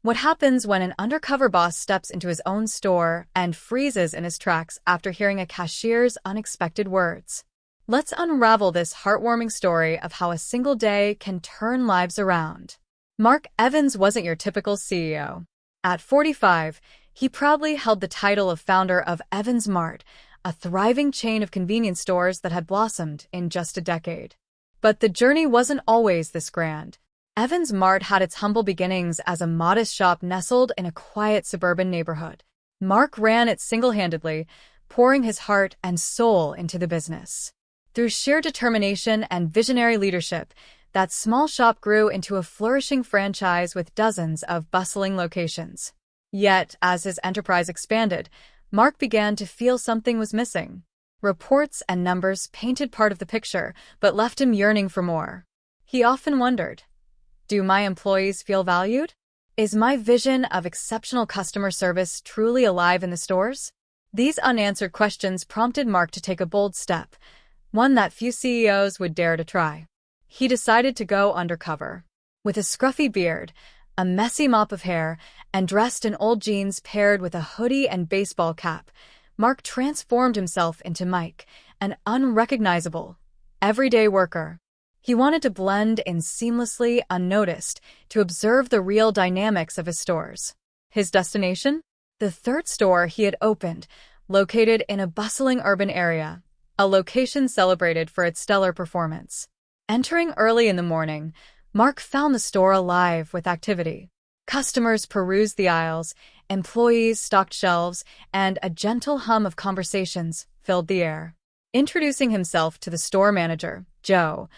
What happens when an undercover boss steps into his own store and freezes in his tracks after hearing a cashier's unexpected words? Let's unravel this heartwarming story of how a single day can turn lives around. Mark Evans wasn't your typical CEO. At 45, he proudly held the title of founder of Evans Mart, a thriving chain of convenience stores that had blossomed in just a decade. But the journey wasn't always this grand. Evans Mart had its humble beginnings as a modest shop nestled in a quiet suburban neighborhood. Mark ran it single-handedly, pouring his heart and soul into the business. Through sheer determination and visionary leadership, that small shop grew into a flourishing franchise with dozens of bustling locations. Yet, as his enterprise expanded, Mark began to feel something was missing. Reports and numbers painted part of the picture, but left him yearning for more. He often wondered, do my employees feel valued? Is my vision of exceptional customer service truly alive in the stores? These unanswered questions prompted Mark to take a bold step, one that few CEOs would dare to try. He decided to go undercover. With a scruffy beard, a messy mop of hair, and dressed in old jeans paired with a hoodie and baseball cap, Mark transformed himself into Mike, an unrecognizable, everyday worker. He wanted to blend in seamlessly, unnoticed, to observe the real dynamics of his stores. His destination? The third store he had opened, located in a bustling urban area, a location celebrated for its stellar performance. Entering early in the morning, Mark found the store alive with activity. Customers perused the aisles, employees stocked shelves, and a gentle hum of conversations filled the air. Introducing himself to the store manager, Joe,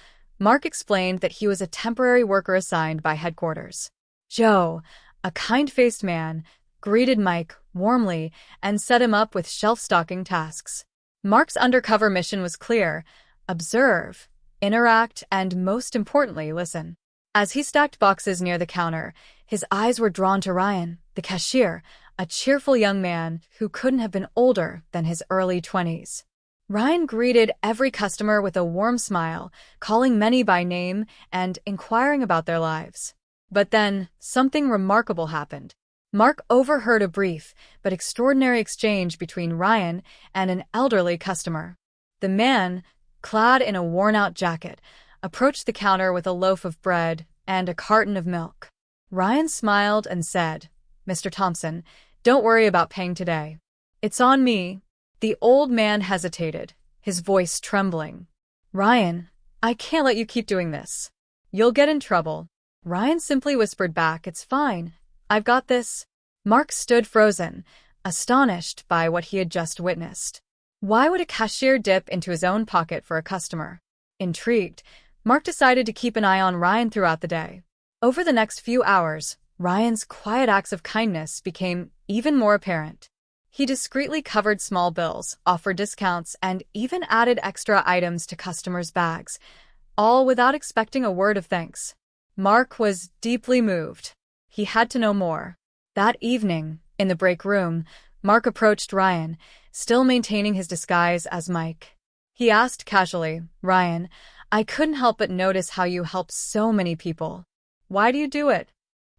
Mark explained that he was a temporary worker assigned by headquarters. Joe, a kind-faced man, greeted Mike warmly and set him up with shelf-stocking tasks. Mark's undercover mission was clear: observe, interact, and most importantly, listen. As he stacked boxes near the counter, his eyes were drawn to Ryan, the cashier, a cheerful young man who couldn't have been older than his early 20s. Ryan greeted every customer with a warm smile, calling many by name and inquiring about their lives. But then, something remarkable happened. Mark overheard a brief but extraordinary exchange between Ryan and an elderly customer. The man, clad in a worn-out jacket, approached the counter with a loaf of bread and a carton of milk. Ryan smiled and said, "Mr. Thompson, don't worry about paying today. It's on me." The old man hesitated, his voice trembling. "Ryan, I can't let you keep doing this. You'll get in trouble." Ryan simply whispered back, "It's fine. I've got this." Mark stood frozen, astonished by what he had just witnessed. Why would a cashier dip into his own pocket for a customer? Intrigued, Mark decided to keep an eye on Ryan throughout the day. Over the next few hours, Ryan's quiet acts of kindness became even more apparent. He discreetly covered small bills, offered discounts, and even added extra items to customers' bags, all without expecting a word of thanks. Mark was deeply moved. He had to know more. That evening, in the break room, Mark approached Ryan, still maintaining his disguise as Mike. He asked casually, "Ryan, I couldn't help but notice how you help so many people. Why do you do it?"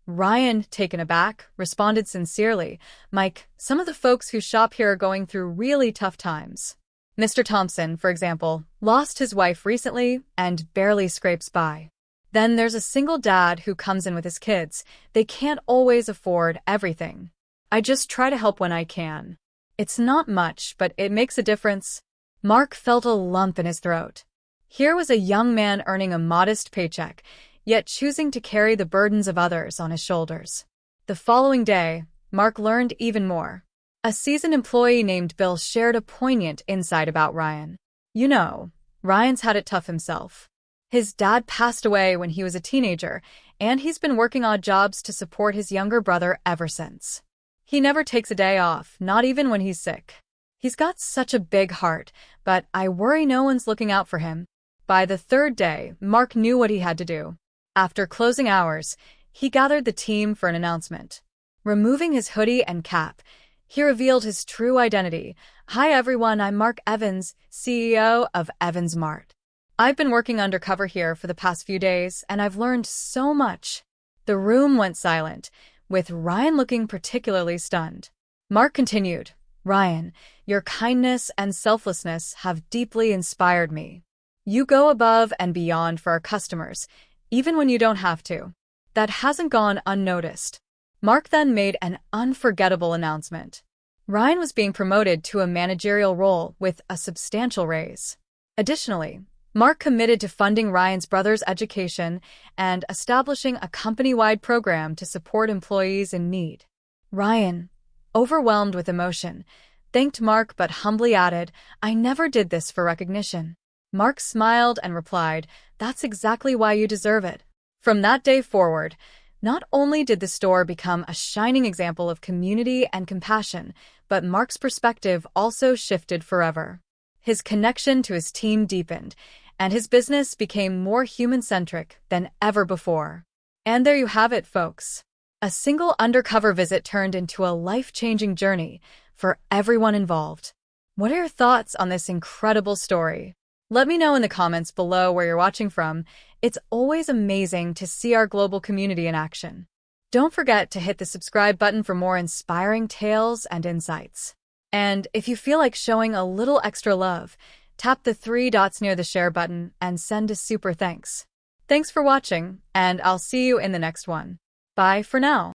Ryan, taken aback, responded sincerely, "Mike, some of the folks who shop here are going through really tough times. Mr. Thompson, for example, lost his wife recently and barely scrapes by. Then there's a single dad who comes in with his kids. They can't always afford everything. I just try to help when I can. It's not much, but it makes a difference." Mark felt a lump in his throat. Here was a young man earning a modest paycheck, yet choosing to carry the burdens of others on his shoulders. The following day, Mark learned even more. A seasoned employee named Bill shared a poignant insight about Ryan. "You know, Ryan's had it tough himself. His dad passed away when he was a teenager, and he's been working odd jobs to support his younger brother ever since. He never takes a day off, not even when he's sick. He's got such a big heart, but I worry no one's looking out for him." By the third day, Mark knew what he had to do. After closing hours, he gathered the team for an announcement. Removing his hoodie and cap, he revealed his true identity. "Hi everyone, I'm Mark Evans, CEO of Evans Mart. I've been working undercover here for the past few days, and I've learned so much." The room went silent, with Ryan looking particularly stunned. Mark continued, "Ryan, your kindness and selflessness have deeply inspired me. You go above and beyond for our customers, even when you don't have to. That hasn't gone unnoticed." Mark then made an unforgettable announcement. Ryan was being promoted to a managerial role with a substantial raise. Additionally, Mark committed to funding Ryan's brother's education and establishing a company-wide program to support employees in need. Ryan, overwhelmed with emotion, thanked Mark but humbly added, "I never did this for recognition." Mark smiled and replied, "That's exactly why you deserve it." From that day forward, not only did the store become a shining example of community and compassion, but Mark's perspective also shifted forever. His connection to his team deepened, and his business became more human-centric than ever before. And there you have it, folks. A single undercover visit turned into a life-changing journey for everyone involved. What are your thoughts on this incredible story? Let me know in the comments below where you're watching from. It's always amazing to see our global community in action. Don't forget to hit the subscribe button for more inspiring tales and insights. And if you feel like showing a little extra love, tap the 3 dots near the share button and send a super thanks. Thanks for watching, and I'll see you in the next one. Bye for now.